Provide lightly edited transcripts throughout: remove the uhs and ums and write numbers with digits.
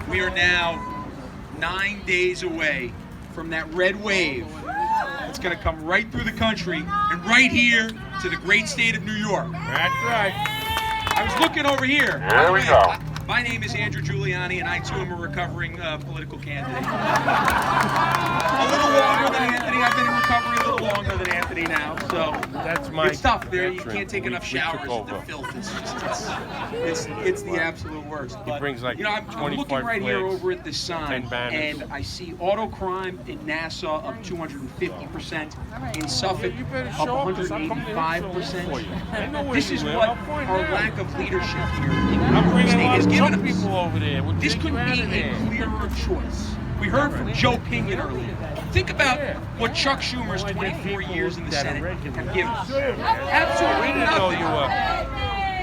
We are now 9 days away from that red wave. It's going to come right through the country and right here to the great state of New York. That's right. I was looking over here. Here we go. My name is Andrew Giuliani, and I too am a recovering political candidate. A little longer than Anthony. I've been in recovery a little longer than Anthony now, so That's my it's tough. There, you veteran. can't take enough We showers. took over. The filth. It's the absolute worst. He brings like I'm 25 looking right here flags, over at this sign, 10 banners. and I see auto crime in Nassau up 250%, in Suffolk You better up show up, 'cause I'm coming in and show up for you. I know 185%. where This you is live. what I'll find our out. lack of leadership here in I'm the bringing a state lot has of given drunk us. people over there. We'll This take could you out be of a there. clearer choice. We heard from Joe Pinion earlier. Think about what Chuck Schumer's 24 years in the Senate have given us. Absolutely We didn't know nothing. you were.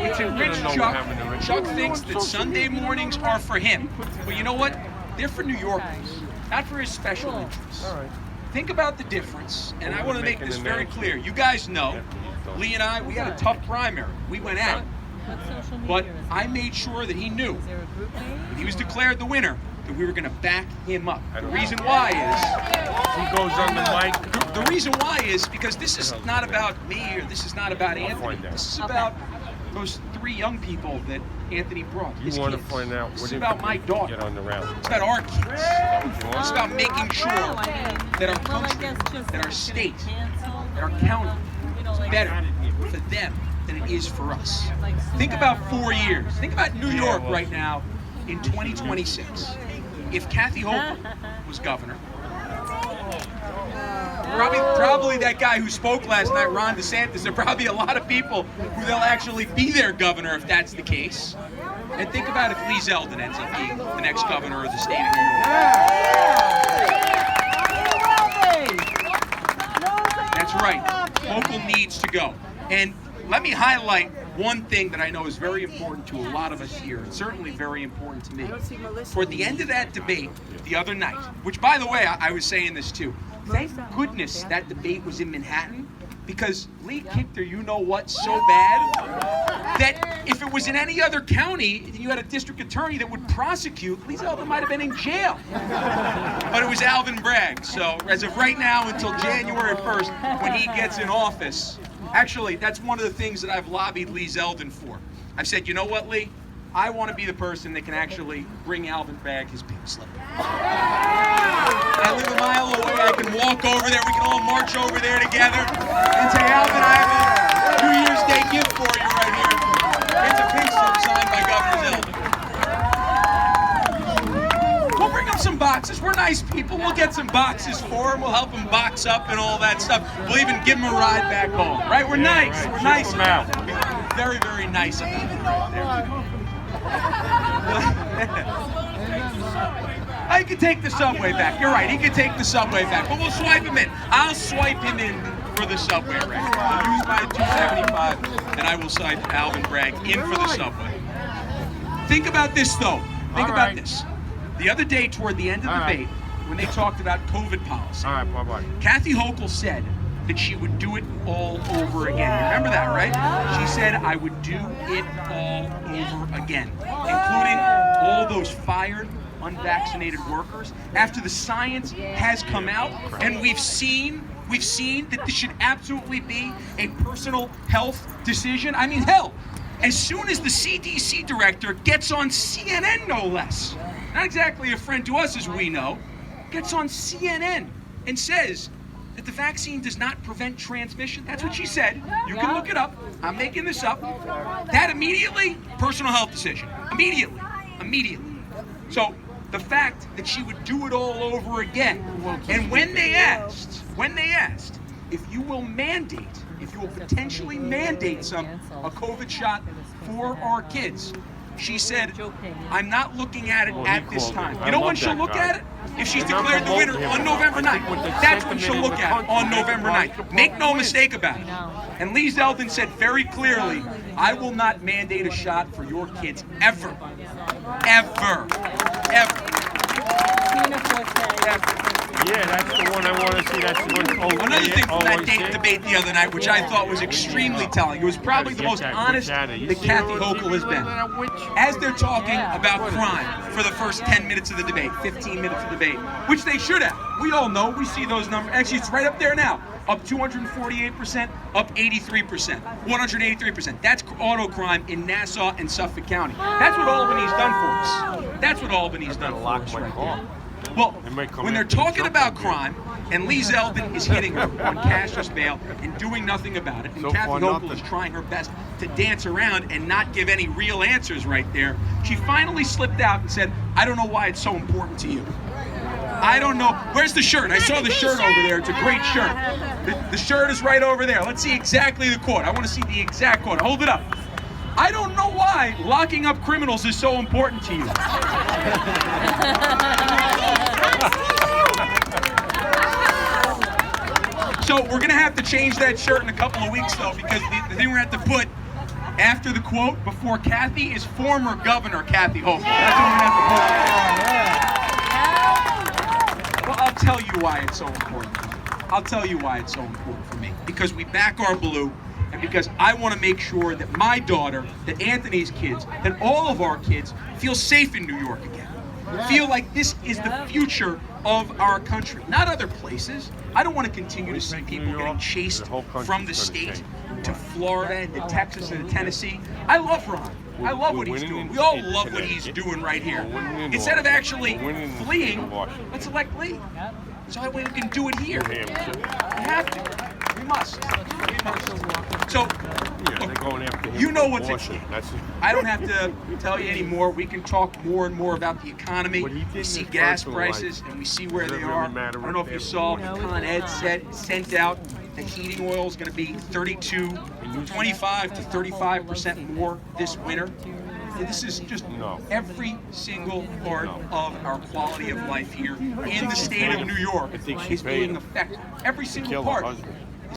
It's enriched know what Chuck. happened to Rick. Chuck thinks that Sunday mornings are for him. But you know what? They're for New Yorkers, not for his special interests. All right. Think about the difference, and I want to make Making this an very announcement. clear. You guys know, Lee and I, we had a tough primary. We went at it. But I made sure that he knew when he was declared the winner that we were going to back him up. The reason why He goes on the mic. is, the reason why is because this is not about me or this is not about Anthony. find out. This is about those 3 young people that Anthony brought. His You want to kids. find out This what is about my daughter. get on the round. It's about our kids. It's It's about making sure that our country, that our state, that our county is better for them than it is for us. Think about 4 years. Think about New York right now in 2026. If Kathy Hochul was governor, probably that guy who spoke last night, Ron DeSantis, there are probably a lot of people who they'll actually be their governor if that's the case. And think about if Lee Zeldin ends up being the next governor of the state of New York. That's right. Hochul needs to go. And let me highlight one thing that I know is very important to a lot of us here, and certainly very important to me. Toward the end of that debate the other night, which, by the way, I was saying this too, thank goodness that debate was in Manhattan, because Lee kicked her you-know-what so bad that if it was in any other county and you had a district attorney that would prosecute, Lee Zeldin might have been in jail. But it was Alvin Bragg, so as of right now until January 1st, when he gets in office, actually, that's one of the things that I've lobbied Lee Zeldin for. I've said, you know what, Lee? I want to be the person that can actually bring Alvin Bragg his pink slip. I live a mile away. I can walk over there. We can all march over there together and say, Alvin, I have a New Year's Day gift for you right here. It's a pink slip signed by Governor Zeldin. We'll bring him some boxes. We're nice people. We'll get some boxes for him. We'll help him box up and all that stuff. We'll even give him a ride back home. Right? We're nice. right. We're Ship nice him about out. it. Very, very nice about it right there. I could take the subway back. You're right. He could take the subway back, but we'll swipe him in. I'll swipe him in for the subway right now. I'll use my $2.75, and I will swipe Alvin Bragg in for the subway. Think about this, though. Think All about right. this. The other day, toward the end of the All right. debate, when they talked about COVID policy, All right, bye-bye. Kathy Hochul said that she would do it all over again. You remember that, right? She said, I would do it all over again, including all those fired, unvaccinated workers. After the science has come out, and we've seen that this should absolutely be a personal health decision. I mean, hell, as soon as the CDC director gets on CNN, no less, not exactly a friend to us as we know, gets on CNN and says that the vaccine does not prevent transmission. That's what she said. You can look it up. I'm making this up. That immediately, personal health decision. Immediately. So the fact that she would do it all over again, and when they asked if you will potentially mandate a COVID shot for our kids, she said, I'm not looking at it at this time. You know when she'll look at it? If she's declared the winner on November 9th. That's when she'll look at it, on November 9th. Make no mistake about it. And Lee Zeldin said very clearly, I will not mandate a shot for your kids ever. Ever. Ever. Yeah, that's the one I want to see that's what Another thing from that debate the other night, which I thought was extremely telling, it was probably the most honest that Kathy Hochul has been. As they're talking about crime for the first 10 minutes of the debate, 15 minutes of the debate, which they should have. We all know, we see those numbers. Actually, it's right up there now. Up 248%, up 83%, 183%. That's auto crime in Nassau and Suffolk County. That's what Albany's done for us. That's what Albany's done for us right there. Well, when they're talking about crime, and Lee Zeldin is hitting her on cashless bail and doing nothing about it, and Kathy Hochul is trying her best to dance around and not give any real answers right there, she finally slipped out and said, I don't know why it's so important to you. I don't know. Where's the shirt? I saw the shirt over there. It's a great shirt. The shirt is right over there. Let's see exactly the quote. I want to see the exact quote. Hold it up. I don't know why locking up criminals is so important to you. So we're going to have to change that shirt in a couple of weeks, though, because the thing we're going to have to put after the quote before Kathy is former Governor Kathy Hochul. That's what we're going to have to put. Well, I'll tell you why it's so important. I'll tell you why it's so important for me. Because we back our blue, and because I want to make sure that my daughter, that Anthony's kids, that all of our kids feel safe in New York again. Feel like this is the future of our country, not other places. I don't want to continue to see people getting chased from the state to Florida and to Texas and to Tennessee. I love Ron. I love what he's doing. We all love what he's doing right here. Instead of actually fleeing, let's elect Lee. So that way we can do it here. We have to. We must. We must. So, look, you know what's at stake. I don't have to tell you anymore. We can talk more and more about the economy. We see gas prices and we see where they are. I don't know if you saw Con Ed sent out the heating oil is going to be 25 to 35% more this winter. This is just every single part of our quality of life here in the state of New York is being affected. Every single part.